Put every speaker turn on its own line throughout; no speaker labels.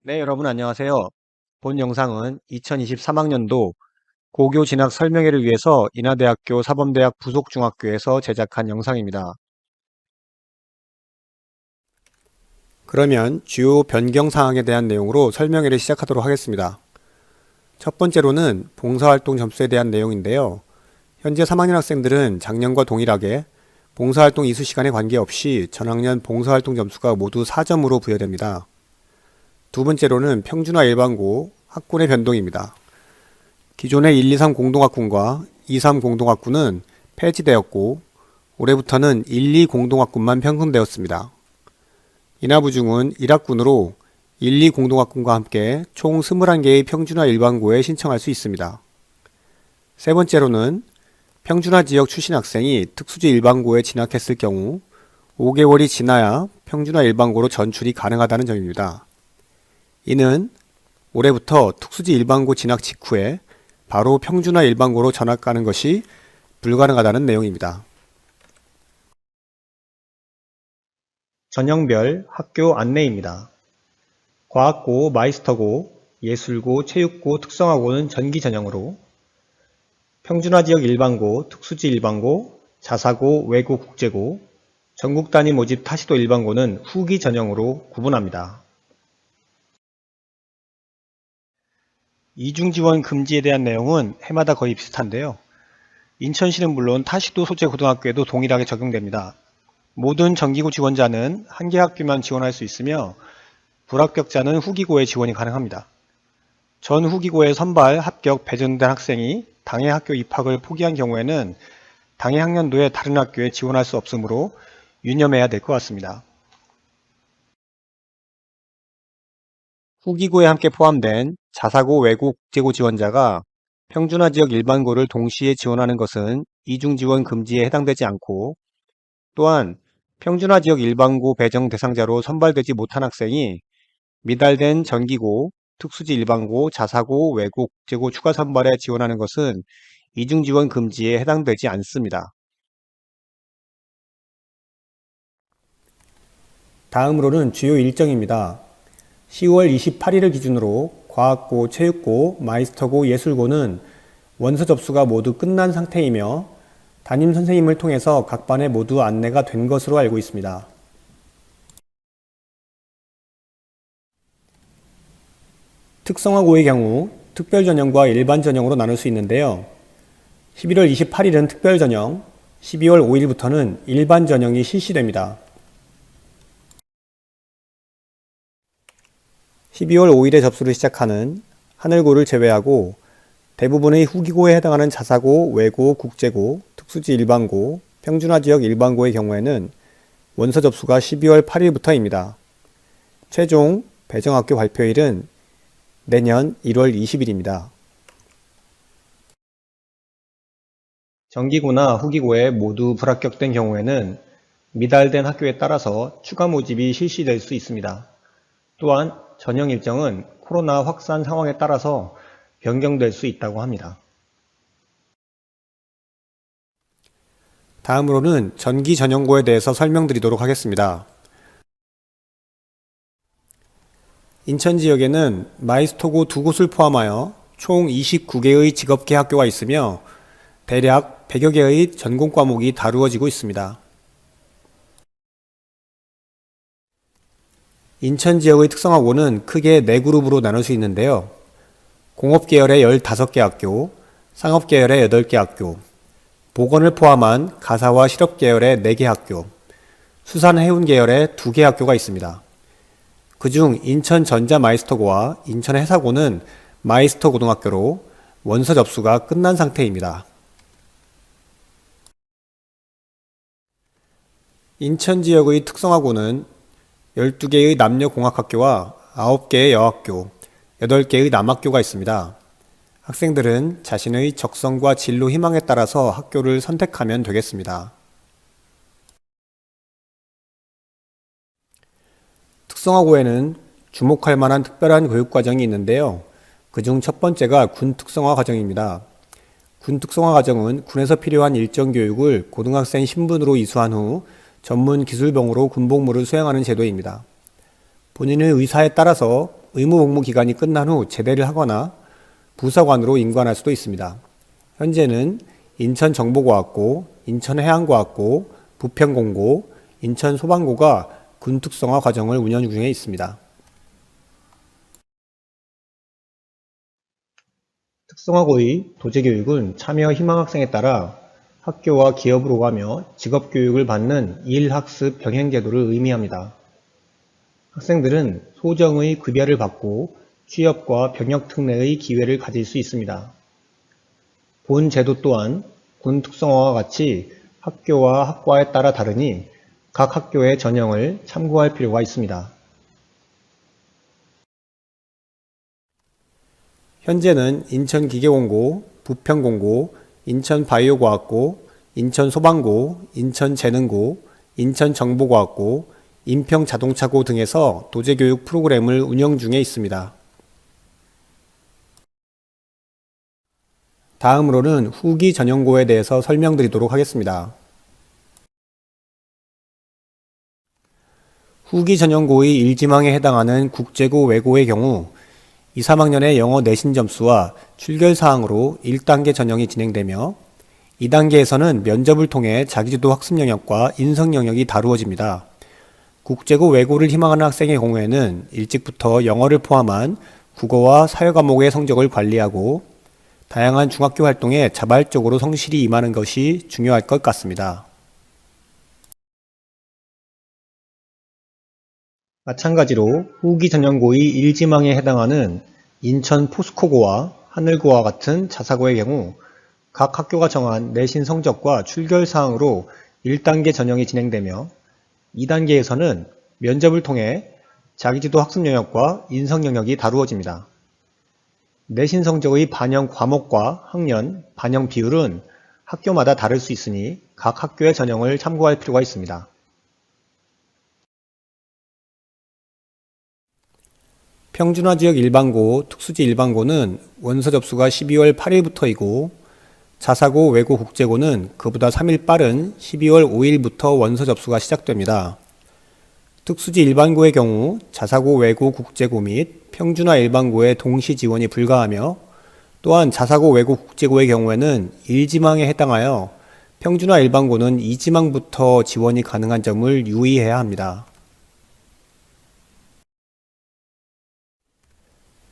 네, 여러분 안녕하세요. 본 영상은 2023학년도 고교 진학 설명회를 위해서 인하대학교 사범대학 부속중학교에서 제작한 영상입니다. 그러면 주요 변경 사항에 대한 내용으로 설명회를 시작하도록 하겠습니다. 첫 번째로는 봉사활동 점수에 대한 내용인데요. 현재 3학년 학생들은 작년과 동일하게 봉사활동 이수 시간에 관계없이 전학년 봉사활동 점수가 모두 4점으로 부여됩니다. 두 번째로는 평준화 일반고 학군의 변동입니다. 기존의 1, 2, 3 공동학군과 2, 3 공동학군은 폐지되었고 올해부터는 1, 2 공동학군만 편성되었습니다. 인하부중은 1학군으로 1, 2 공동학군과 함께 총 21개의 평준화 일반고에 신청할 수 있습니다. 세 번째로는 평준화 지역 출신 학생이 특수지 일반고에 진학했을 경우 5개월이 지나야 평준화 일반고로 전출이 가능하다는 점입니다. 이는 올해부터 특수지 일반고 진학 직후에 바로 평준화 일반고로 전학가는 것이 불가능하다는 내용입니다. 전형별 학교 안내입니다. 과학고, 마이스터고, 예술고, 체육고, 특성화고는 전기 전형으로, 평준화 지역 일반고, 특수지 일반고, 자사고, 외고, 국제고, 전국 단위 모집 타시도 일반고는 후기 전형으로 구분합니다. 이중 지원 금지에 대한 내용은 해마다 거의 비슷한데요. 인천시는 물론 타시도 소재 고등학교에도 동일하게 적용됩니다. 모든 정기고 지원자는 한 개 학교만 지원할 수 있으며 불합격자는 후기고에 지원이 가능합니다. 전 후기고에 선발, 합격, 배정된 학생이 당해 학교 입학을 포기한 경우에는 당해 학년도에 다른 학교에 지원할 수 없으므로 유념해야 될 것 같습니다. 후기고에 함께 포함된 자사고, 외고, 국제고 지원자가 평준화 지역 일반고를 동시에 지원하는 것은 이중 지원 금지에 해당되지 않고, 또한 평준화 지역 일반고 배정 대상자로 선발되지 못한 학생이 미달된 전기고, 특수지 일반고, 자사고, 외고, 국제고 추가 선발에 지원하는 것은 이중 지원 금지에 해당되지 않습니다. 다음으로는 주요 일정입니다. 10월 28일을 기준으로 과학고, 체육고, 마이스터고, 예술고는 원서 접수가 모두 끝난 상태이며 담임 선생님을 통해서 각 반에 모두 안내가 된 것으로 알고 있습니다. 특성화고의 경우 특별전형과 일반전형으로 나눌 수 있는데요. 11월 28일은 특별전형, 12월 5일부터는 일반전형이 실시됩니다. 12월 5일에 접수를 시작하는 하늘고를 제외하고 대부분의 후기고에 해당하는 자사고, 외고, 국제고, 특수지 일반고, 평준화 지역 일반고의 경우에는 원서 접수가 12월 8일부터입니다. 최종 배정학교 발표일은 내년 1월 20일입니다. 정기고나 후기고에 모두 불합격된 경우에는 미달된 학교에 따라서 추가 모집이 실시될 수 있습니다. 또한 전형 일정은 코로나 확산 상황에 따라서 변경될 수 있다고 합니다. 다음으로는 전기 전형고에 대해서 설명드리도록 하겠습니다. 인천 지역에는 마이스터고 2곳을 포함하여 총 29개의 직업계 학교가 있으며 대략 100여 개의 전공 과목이 다루어지고 있습니다. 인천 지역의 특성화고는 크게 4그룹으로 나눌 수 있는데요. 공업계열의 15개 학교, 상업계열의 8개 학교, 보건을 포함한 가사와 실업계열의 4개 학교, 수산해운계열의 2개 학교가 있습니다. 그중 인천 전자마이스터고와 인천 해사고는 마이스터 고등학교로 원서 접수가 끝난 상태입니다. 인천 지역의 특성화고는 12개의 남녀공학학교와 9개의 여학교, 8개의 남학교가 있습니다. 학생들은 자신의 적성과 진로 희망에 따라서 학교를 선택하면 되겠습니다. 특성화고에는 주목할 만한 특별한 교육과정이 있는데요. 그중 첫 번째가 군 특성화 과정입니다. 군 특성화 과정은 군에서 필요한 일정 교육을 고등학생 신분으로 이수한 후 전문 기술병으로 군복무를 수행하는 제도입니다. 본인의 의사에 따라서 의무 복무 기간이 끝난 후 제대를 하거나 부사관으로 임관할 수도 있습니다. 현재는 인천정보과학고, 인천해양과학고, 부평공고, 인천소방고가 군특성화 과정을 운영 중에 있습니다. 특성화고의 도제교육은 참여 희망 학생에 따라 학교와 기업으로 가며 직업교육을 받는 일학습 병행제도를 의미합니다. 학생들은 소정의 급여를 받고 취업과 병역 특례의 기회를 가질 수 있습니다. 본 제도 또한 군 특성화와 같이 학교와 학과에 따라 다르니 각 학교의 전형을 참고할 필요가 있습니다. 현재는 인천기계공고, 부평공고, 인천바이오과학고, 인천소방고, 인천재능고, 인천정보과학고, 인평자동차고 등에서 도제교육 프로그램을 운영 중에 있습니다. 다음으로는 후기 전형고에 대해서 설명드리도록 하겠습니다. 후기 전형고의 1지망에 해당하는 국제고 외고의 경우 2, 3학년의 영어 내신 점수와 출결사항으로 1단계 전형이 진행되며 2단계에서는 면접을 통해 자기주도 학습 영역과 인성 영역이 다루어집니다. 국제고 외고를 희망하는 학생의 경우에는 일찍부터 영어를 포함한 국어와 사회 과목의 성적을 관리하고 다양한 중학교 활동에 자발적으로 성실히 임하는 것이 중요할 것 같습니다. 마찬가지로 후기 전형고의 1지망에 해당하는 인천 포스코고와 하늘고와 같은 자사고의 경우 각 학교가 정한 내신 성적과 출결사항으로 1단계 전형이 진행되며 2단계에서는 면접을 통해 자기주도 학습 영역과 인성 영역이 다루어집니다. 내신 성적의 반영 과목과 학년, 반영 비율은 학교마다 다를 수 있으니 각 학교의 전형을 참고할 필요가 있습니다. 평준화 지역 일반고, 특수지 일반고는 원서 접수가 12월 8일부터이고 자사고 외고 국제고는 그보다 3일 빠른 12월 5일부터 원서 접수가 시작됩니다. 특수지 일반고의 경우 자사고 외고 국제고 및 평준화 일반고의 동시 지원이 불가하며 또한 자사고 외고 국제고의 경우에는 1지망에 해당하여 평준화 일반고는 2지망부터 지원이 가능한 점을 유의해야 합니다.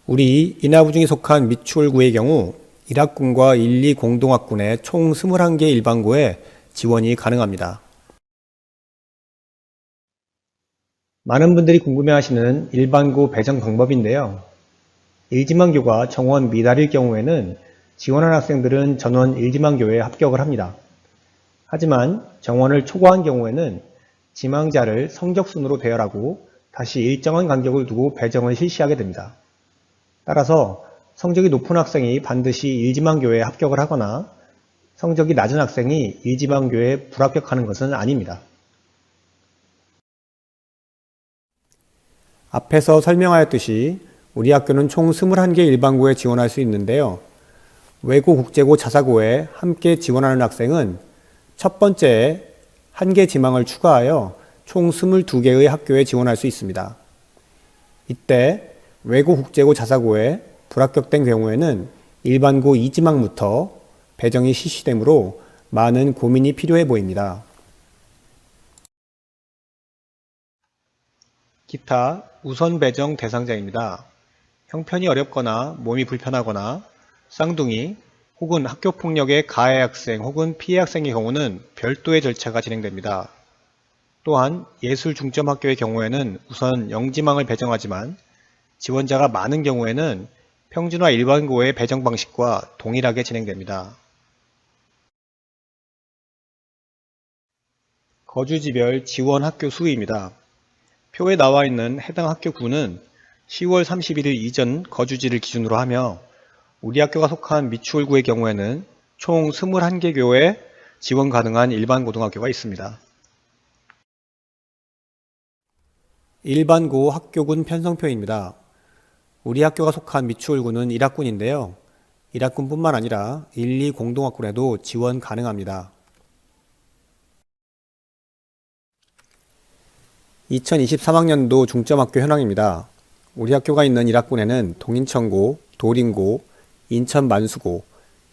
우리 인하부중에 속한 미추홀구의 경우 1학군과 1, 2 공동학군의 총 21개 일반고에 지원이 가능합니다. 많은 분들이 궁금해하시는 일반고 배정 방법인데요. 1지망교가 정원 미달일 경우에는 지원한 학생들은 전원 1지망교에 합격을 합니다. 하지만 정원을 초과한 경우에는 지망자를 성적순으로 배열하고 다시 일정한 간격을 두고 배정을 실시하게 됩니다. 따라서 성적이 높은 학생이 반드시 1지망교에 합격을 하거나 성적이 낮은 학생이 1지망교에 불합격하는 것은 아닙니다. 앞에서 설명하였듯이 우리 학교는 총 21개 일반고에 지원할 수 있는데요. 외고, 국제고, 자사고에 함께 지원하는 학생은 첫 번째에 1개 지망을 추가하여 총 22개의 학교에 지원할 수 있습니다. 이때 외고, 국제고, 자사고에 불합격된 경우에는 일반고 2지망부터 배정이 실시되므로 많은 고민이 필요해 보입니다. 기타 우선 배정 대상자입니다. 형편이 어렵거나 몸이 불편하거나 쌍둥이 혹은 학교폭력의 가해 학생 혹은 피해 학생의 경우는 별도의 절차가 진행됩니다. 또한 예술 중점 학교의 경우에는 우선 0지망을 배정하지만 지원자가 많은 경우에는 평준화 일반고의 배정 방식과 동일하게 진행됩니다. 거주지별 지원 학교 수입니다. 표에 나와 있는 해당 학교군은 10월 31일 이전 거주지를 기준으로 하며 우리 학교가 속한 미추홀구의 경우에는 총 21개 교에 지원 가능한 일반 고등학교가 있습니다. 일반고 학교군 편성표입니다. 우리 학교가 속한 미추홀구는 1학군인데요. 1학군뿐만 아니라 1, 2 공동학군에도 지원 가능합니다. 2023학년도 중점학교 현황입니다. 우리 학교가 있는 일학군에는 동인천고, 도림고, 인천만수고,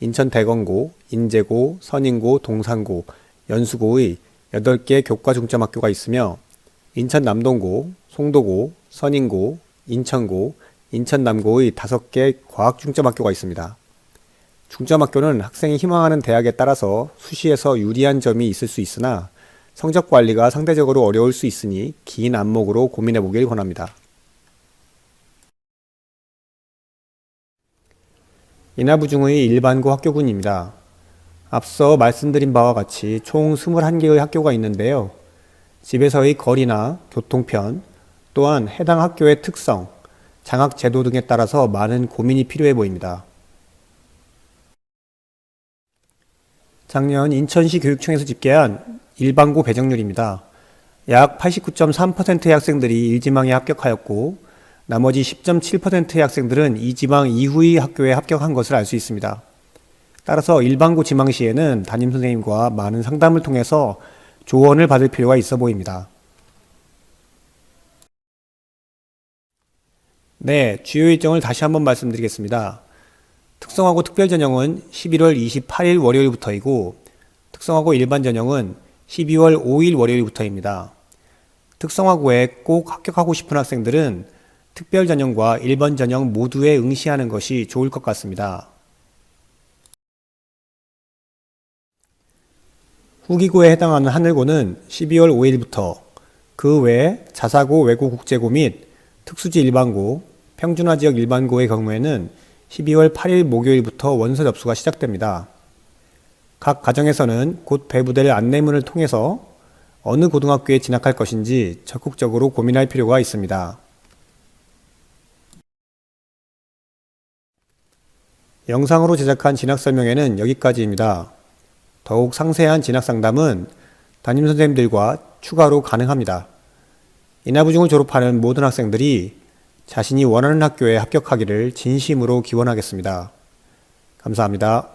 인천대건고, 인제고, 선인고, 동산고, 연수고의 8개 교과 중점학교가 있으며 인천남동고, 송도고, 선인고, 인천고, 인천남고의 5개 과학 중점학교가 있습니다. 중점학교는 학생이 희망하는 대학에 따라서 수시에서 유리한 점이 있을 수 있으나 성적 관리가 상대적으로 어려울 수 있으니 긴 안목으로 고민해 보길 권합니다. 인하부 중의 일반고 학교군입니다. 앞서 말씀드린 바와 같이 총 21개의 학교가 있는데요. 집에서의 거리나 교통편, 또한 해당 학교의 특성, 장학 제도 등에 따라서 많은 고민이 필요해 보입니다. 작년 인천시 교육청에서 집계한 일반고 배정률입니다. 약 89.3%의 학생들이 1지망에 합격하였고 나머지 10.7%의 학생들은 2지망 이후의 학교에 합격한 것을 알 수 있습니다. 따라서 일반고 지망 시에는 담임선생님과 많은 상담을 통해서 조언을 받을 필요가 있어 보입니다. 네, 주요 일정을 다시 한번 말씀드리겠습니다. 특성화고 특별전형은 11월 28일 월요일부터이고 특성화고 일반전형은 12월 5일 월요일부터입니다. 특성화고에 꼭 합격하고 싶은 학생들은 특별전형과 일반전형 모두에 응시하는 것이 좋을 것 같습니다. 후기고에 해당하는 하늘고는 12월 5일부터 그 외에 자사고, 외고, 국제고 및 특수지 일반고, 평준화지역 일반고의 경우에는 12월 8일 목요일부터 원서 접수가 시작됩니다. 각 가정에서는 곧 배부될 안내문을 통해서 어느 고등학교에 진학할 것인지 적극적으로 고민할 필요가 있습니다. 영상으로 제작한 진학 설명회는 여기까지입니다. 더욱 상세한 진학 상담은 담임선생님들과 추가로 가능합니다. 인하부중을 졸업하는 모든 학생들이 자신이 원하는 학교에 합격하기를 진심으로 기원하겠습니다. 감사합니다.